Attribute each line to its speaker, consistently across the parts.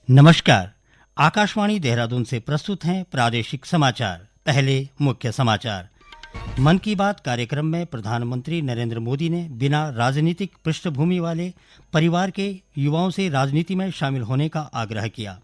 Speaker 1: नमस्कार। आकाशवाणी देहरादून से प्रस्तुत हैं प्रादेशिक समाचार। पहले मुख्य समाचार। मन की बात कार्यक्रम में प्रधानमंत्री नरेंद्र मोदी ने बिना राजनीतिक पृष्ठभूमि वाले परिवार के युवाओं से राजनीति में शामिल होने का आग्रह किया।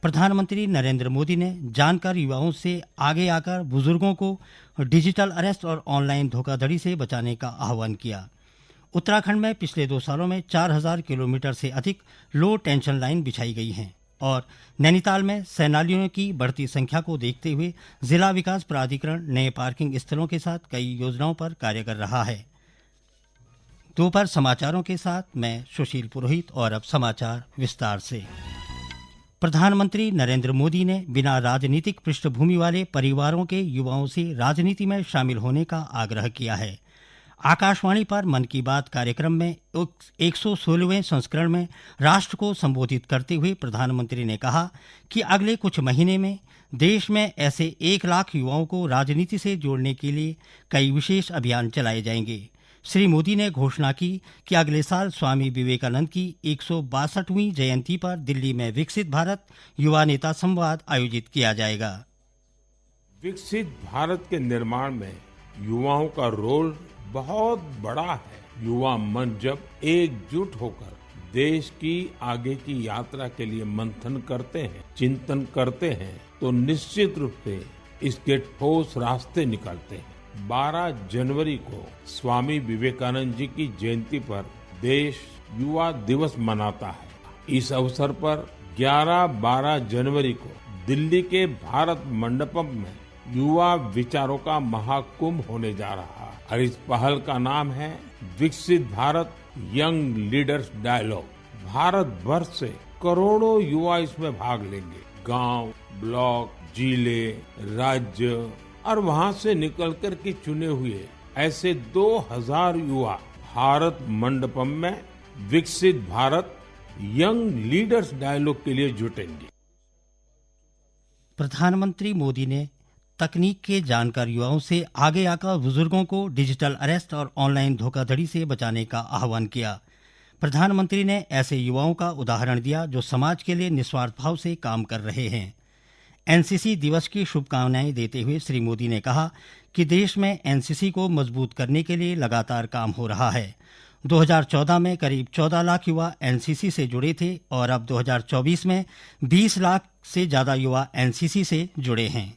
Speaker 1: प्रधानमंत्री नरेंद्र मोदी ने जानकार युवाओं से आगे आकर बुजुर्गों को डिजिटल अरेस्ट और ऑनलाइन धोखाधड़ी से बचाने का आह्वान किया। उत्तराखंड में पिछले 2 सालों में 4000 किलोमीटर से अधिक लो टेंशन लाइन बिछाई गई हैं और नैनीताल में सैलानियों की बढ़ती संख्या को देखते हुए जिला विकास प्राधिकरण नए पार्किंग स्थलों के साथ कई योजनाओं पर कार्य कर रहा है। दोपहर समाचारों के साथ मैं सुशील पुरोहित और अब समाचार विस्तार से। प्रधानमंत्री नरेंद्र मोदी ने बिना राजनीतिक पृष्ठभूमि वाले परिवारों के युवाओं से राजनीति में शामिल होने का आग्रह किया है। आकाशवाणी पर मन की बात कार्यक्रम में 116वें संस्करण में राष्ट्र को संबोधित करते हुए प्रधानमंत्री ने कहा कि अगले कुछ महीने में देश में ऐसे 1 लाख युवाओं को राजनीति से जोड़ने के लिए कई विशेष अभियान चलाए जाएंगे। श्री मोदी ने घोषणा की कि अगले साल स्वामी विवेकानंद की 162वीं जयंती पर दिल्ली में विकसित भारत युवा नेता संवाद आयोजित किया जाएगा।
Speaker 2: विकसित भारत के निर्माण में युवाओं का रोल बहुत बड़ा है। युवा मन जब एकजुट होकर देश की आगे की यात्रा के लिए मंथन करते हैं, चिंतन करते हैं, तो निश्चित रूप से इसके ठोस रास्ते निकलते हैं। 12 जनवरी को स्वामी विवेकानंद जी की जयंती पर देश युवा दिवस मनाता है। इस अवसर पर 11-12 जनवरी को दिल्ली के भारत मंडपम में युवा विचारों का महाकुंभ होने जा रहा है और इस पहल का नाम है Viksit Bharat young leaders dialogue. Bharat भर से करोड़ों युवा इसमें भाग लेंगे। गांव, ब्लॉक, जिले, राज्य और वहां से निकलकर के चुने हुए ऐसे 2000 युवा भारत मंडपम में विकसित भारत यंग लीडर्स डायलॉग के लिए जुटेंगे।
Speaker 1: प्रधानमंत्री मोदी ने तकनीक के जानकार युवाओं से आगे आकर बुजुर्गों को डिजिटल अरेस्ट और ऑनलाइन धोखाधड़ी से बचाने का आह्वान किया। प्रधानमंत्री ने ऐसे युवाओं का उदाहरण दिया जो समाज के लिए निस्वार्थ भाव से काम कर रहे हैं। एनसीसी दिवस की शुभकामनाएं देते हुए श्री मोदी ने कहा कि देश में एनसीसी को मजबूत करने के लिए लगातार काम हो रहा है। 2014 में करीब 14 लाख युवा एनसीसी से जुड़े थे और अब 2024 में 20 लाख से ज्यादा युवा एनसीसी से जुड़े हैं।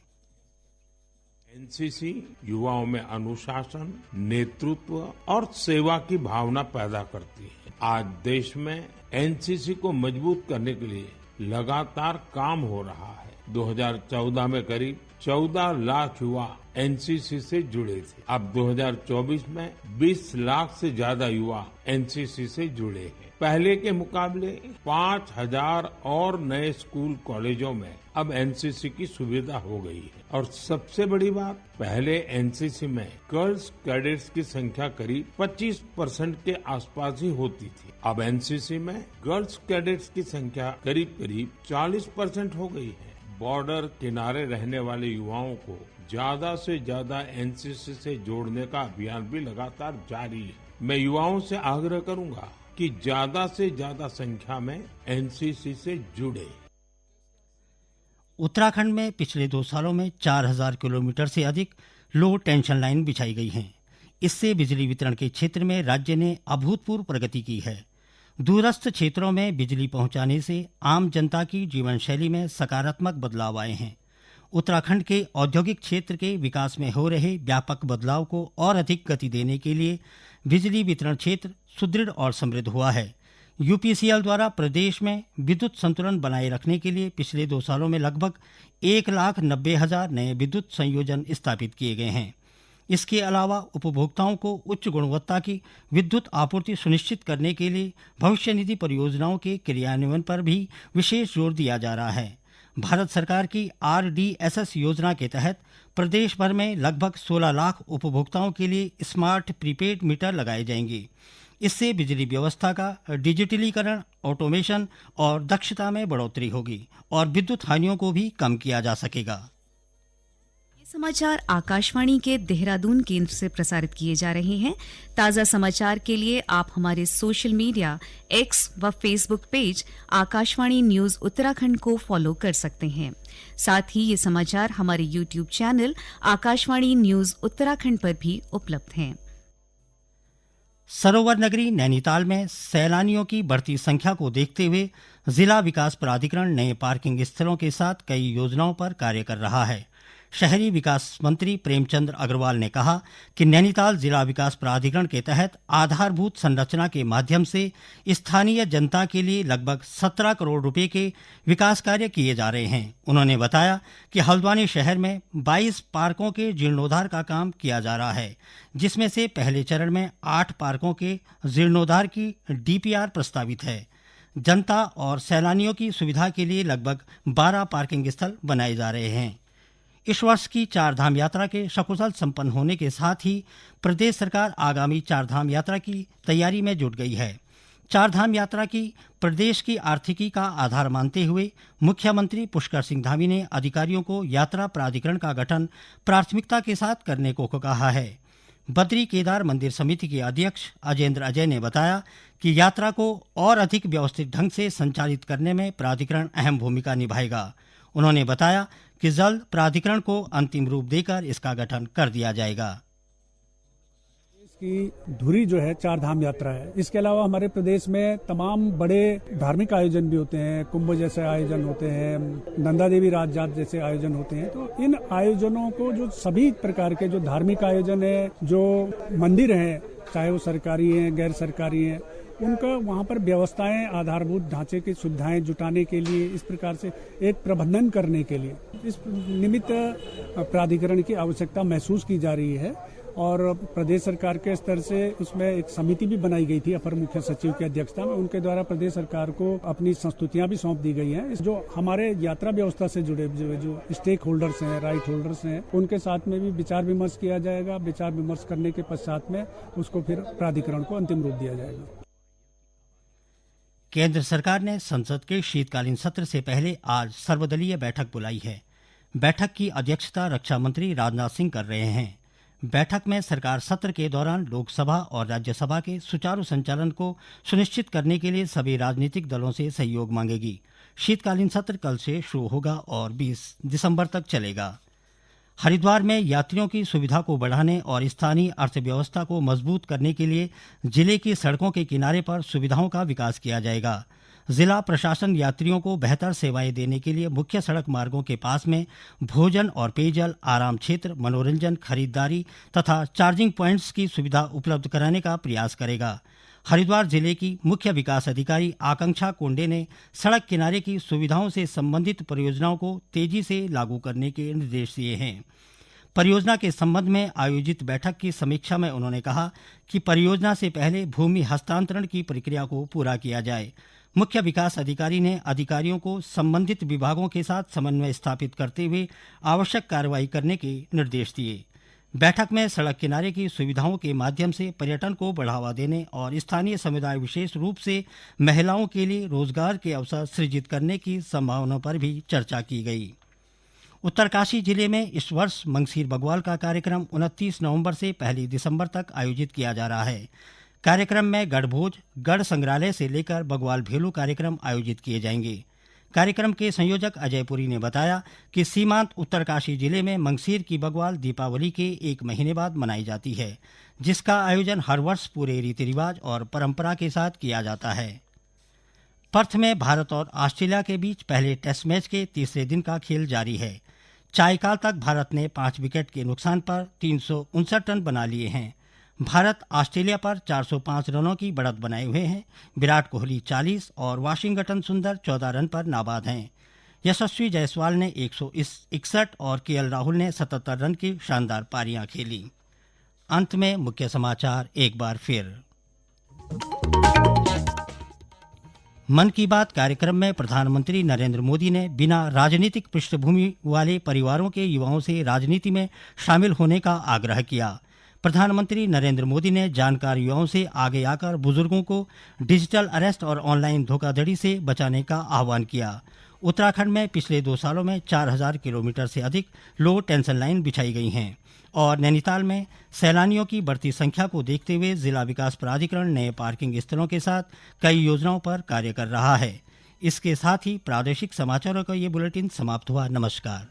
Speaker 2: एनसीसी युवाओं में अनुशासन, नेतृत्व और सेवा की भावना पैदा करती है। आज देश में एनसीसी को मजबूत करने के लिए लगातार काम हो रहा है। 2014 में करीब 14 लाख युवा एनसीसी से जुड़े थे। अब 2024 में 20 लाख से ज्यादा युवा एनसीसी से जुड़े हैं। पहले के मुकाबले 5000 और नए स्कूल कॉलेजों में अब एनसीसी की सुविधा हो गई है। और सबसे बड़ी बात, पहले एनसीसी में गर्ल्स कैडेट्स की संख्या करीब 25% के आसपास ही होती थी। अब एनसीसी में गर्ल्स कैडेट्स की संख्या करीब 40% हो गई है। बॉर्डर किनारे रहने वाले युवाओं को ज्यादा से ज्यादा एनसीसी से जोड़ने का अभियान भी लगातार जारी है। मैं युवाओं से आग्रह करूंगा कि ज्यादा से ज्यादा संख्या में एनसीसी से जुड़े।
Speaker 1: उत्तराखंड में पिछले 2 सालों में 4000 किलोमीटर से अधिक लो टेंशन लाइन बिछाई गई हैं। इससे बिजली वितरण के क्षेत्र में राज्य ने अभूतपूर्व प्रगति की है। दूरस्थ क्षेत्रों में बिजली पहुंचाने से आम जनता की जीवन शैली में सकारात्मक बदलाव आए हैं। उत्तराखंड के औद्योगिक क्षेत्र के विकास में हो रहे व्यापक बदलाव को और अधिक गति देने के लिए बिजली वितरण क्षेत्र सुदृढ़ और समृद्ध हुआ है। यूपीसीएल द्वारा प्रदेश में विद्युत संतुलन बनाए रखने के लिए पिछले 2 सालों में लगभग 1,90,000 नए विद्युत संयोजन स्थापित किए गए हैं। इसके अलावा उपभोक्ताओं को उच्च गुणवत्ता की विद्युत आपूर्ति सुनिश्चित करने के लिए भविष्य निधि परियोजनाओं के क्रियान्वयन पर भी विशेष जोर दिया जा रहा है। भारत सरकार की RDSS योजना के तहत प्रदेश भर में लगभग 16 लाख उपभोक्ताओं के लिए स्मार्ट प्रीपेड मीटर लगाए जाएंगे। इससे बिजली व्यवस्था का डिजिटलीकरण, ऑटोमेशन और दक्षता में बढ़ोतरी होगी और विद्युत हानियों को भी कम किया जा सकेगा।
Speaker 3: समाचार आकाशवाणी के देहरादून केंद्र से प्रसारित किए जा रहे हैं। ताज़ा समाचार के लिए आप हमारे सोशल मीडिया एक्स व Facebook page Akashvani news Uttarakhand को फॉलो कर सकते हैं। साथ ही ये समाचार हमारे YouTube channel Akashvani news Uttarakhand पर भी उपलब्ध हैं।
Speaker 1: सरोवर नगरी नैनीताल में सैलानियों की बढ़ती संख्या को देखते हुए जिला विकास प्राधिकरण नए पार्किंग स्थलों के साथ कई योजनाओं पर कार्य कर रहा है। शहरी विकास मंत्री प्रेमचंद अग्रवाल ने कहा कि नैनीताल जिला विकास प्राधिकरण के तहत आधारभूत संरचना के माध्यम से स्थानीय जनता के लिए लगभग 17 करोड़ रुपए के विकास कार्य किए जा रहे हैं। उन्होंने बताया कि हल्द्वानी शहर में 22 पार्कों के जीर्णोद्धार का काम किया जा रहा है, जिसमें से पहले चरण में 8 पार्कों के जीर्णोद्धार की डीपीआर प्रस्तावित है। जनता और सैलानियों की सुविधा के लिए लगभग 12 पार्किंग स्थल बनाए जा रहे हैं। इस वर्ष की चारधाम यात्रा के सकुशल संपन्न होने के साथ ही प्रदेश सरकार आगामी चारधाम यात्रा की तैयारी में जुट गई है। चारधाम यात्रा की प्रदेश की आर्थिकी का आधार मानते हुए मुख्यमंत्री पुष्कर सिंह धामी ने अधिकारियों को यात्रा प्राधिकरण का गठन प्राथमिकता के साथ करने को कहा है। बद्री केदार मंदिर समिति के अध्यक्ष अजेंद्र अजय ने बताया कि यात्रा को और अधिक व्यवस्थित ढंग से संचालित करने में प्राधिकरण अहम भूमिका निभाएगा। उन्होंने बताया कि जल्द प्राधिकरण को अंतिम रूप देकर इसका गठन कर दिया जाएगा।
Speaker 4: इसकी धुरी जो है चारधाम यात्रा है। इसके अलावा हमारे प्रदेश में तमाम बड़े धार्मिक आयोजन भी होते हैं, कुंभ जैसे आयोजन होते हैं, नंदा देवी राज जात जैसे आयोजन होते हैं। तो इन आयोजनों को जो सभी प्रकार के जो धार्मिक आयोजन है, जो मंदिर हैं, चाहे वो सरकारी हैं गैर सरकारी हैं, उनका वहाँ पर व्यवस्थाएं आधारभूत ढांचे की सुविधाएं जुटाने के लिए, इस प्रकार से एक प्रबंधन करने के लिए इस निमित्त प्राधिकरण की आवश्यकता महसूस की जा रही है। और प्रदेश सरकार के स्तर से उसमें एक समिति भी बनाई गई थी अपर मुख्य सचिव की अध्यक्षता में। उनके द्वारा प्रदेश सरकार को अपनी संस्तुतियां भी सौंप दी गई हैं। जो हमारे यात्रा व्यवस्था से जुड़े जो स्टेक होल्डर्स हैं, राइट होल्डर्स हैं, उनके साथ में भी विचार विमर्श किया जाएगा। विचार विमर्श करने के पश्चात में उसको फिर प्राधिकरण को अंतिम रूप दिया जाएगा।
Speaker 1: केंद्र सरकार ने संसद के शीतकालीन सत्र से पहले आज सर्वदलीय बैठक बुलाई है। बैठक की अध्यक्षता रक्षा मंत्री राजनाथ सिंह कर रहे हैं। बैठक में सरकार सत्र के दौरान लोकसभा और राज्यसभा के सुचारू संचालन को सुनिश्चित करने के लिए सभी राजनीतिक दलों से सहयोग मांगेगी। शीतकालीन सत्र कल से शुरू होगा और 20 दिसंबर तक चलेगा। हरिद्वार में यात्रियों की सुविधा को बढ़ाने और स्थानीय अर्थव्यवस्था को मजबूत करने के लिए जिले की सड़कों के किनारे पर सुविधाओं का विकास किया जाएगा। जिला प्रशासन यात्रियों को बेहतर सेवाएं देने के लिए मुख्य सड़क मार्गों के पास में भोजन और पेयजल, आराम क्षेत्र, मनोरंजन, खरीदारी तथा चार्जिंग पॉइंट्स की सुविधा उपलब्ध कराने का प्रयास करेगा। हरिद्वार जिले की मुख्य विकास अधिकारी आकांक्षा कोंडे ने सड़क किनारे की सुविधाओं से संबंधित परियोजनाओं को तेजी से लागू करने के निर्देश दिए हैं। परियोजना के संबंध में आयोजित बैठक की समीक्षा में उन्होंने कहा कि परियोजना से पहले भूमि हस्तांतरण की प्रक्रिया को पूरा किया जाए। मुख्य विकास अधिकारी ने अधिकारियों को संबंधित विभागों के साथ समन्वय स्थापित करते हुए आवश्यक कार्रवाई करने के निर्देश दिए। बैठक में सड़क किनारे की सुविधाओं के माध्यम से पर्यटन को बढ़ावा देने और स्थानीय समुदाय, विशेष रूप से महिलाओं के लिए रोजगार के अवसर सृजित करने की संभावनाओं पर भी चर्चा की गई। उत्तरकाशी जिले में इस वर्ष मंगसीर बग्वाल का कार्यक्रम 29 नवंबर से 1 दिसंबर तक आयोजित किया जा रहा है। कार्यक्रम में गढ़भोज, गढ़ संग्रहालय से लेकर बग्वाल भेलू कार्यक्रम आयोजित किए जाएंगे। कार्यक्रम के संयोजक अजय पुरी ने बताया कि सीमांत उत्तरकाशी जिले में मंगसीर की बग्वाल दीपावली के 1 महीने बाद मनाई जाती है, जिसका आयोजन हर वर्ष पूरे रीति रिवाज और परंपरा के साथ किया जाता है। पर्थ में भारत और ऑस्ट्रेलिया के बीच पहले टेस्ट मैच के तीसरे दिन का खेल जारी है। चायकाल तक भारत ने 5 विकेट के नुकसान पर 359 रन बना लिए हैं। भारत ऑस्ट्रेलिया पर 405 रनों की बढ़त बनाए हुए हैं। विराट कोहली 40 और वाशिंगटन सुंदर 14 रन पर नाबाद हैं। यशस्वी जायसवाल ने 161 और केएल राहुल ने 77 रन की शानदार पारियां खेली। अंत में मुख्य समाचार एक बार फिर। मन की बात कार्यक्रम में प्रधानमंत्री नरेंद्र मोदी ने बिना राजनीतिक पृष्ठभूमि वाले परिवारों के युवाओं से राजनीति में शामिल होने का आग्रह किया। प्रधानमंत्री नरेंद्र मोदी ने जानकार युवाओं से आगे आकर बुजुर्गों को डिजिटल अरेस्ट और ऑनलाइन धोखाधड़ी से बचाने का आह्वान किया। उत्तराखंड में पिछले 2 सालों में 4000 किलोमीटर से अधिक लो टेंशन लाइन बिछाई गई हैं और नैनीताल में सैलानियों की बढ़ती संख्या को देखते हुए जिला विकास प्राधिकरण नए पार्किंग स्थलों के साथ कई योजनाओं पर कार्य कर रहा है। इसके साथ ही प्रादेशिक समाचारों का ये बुलेटिन समाप्त हुआ। नमस्कार।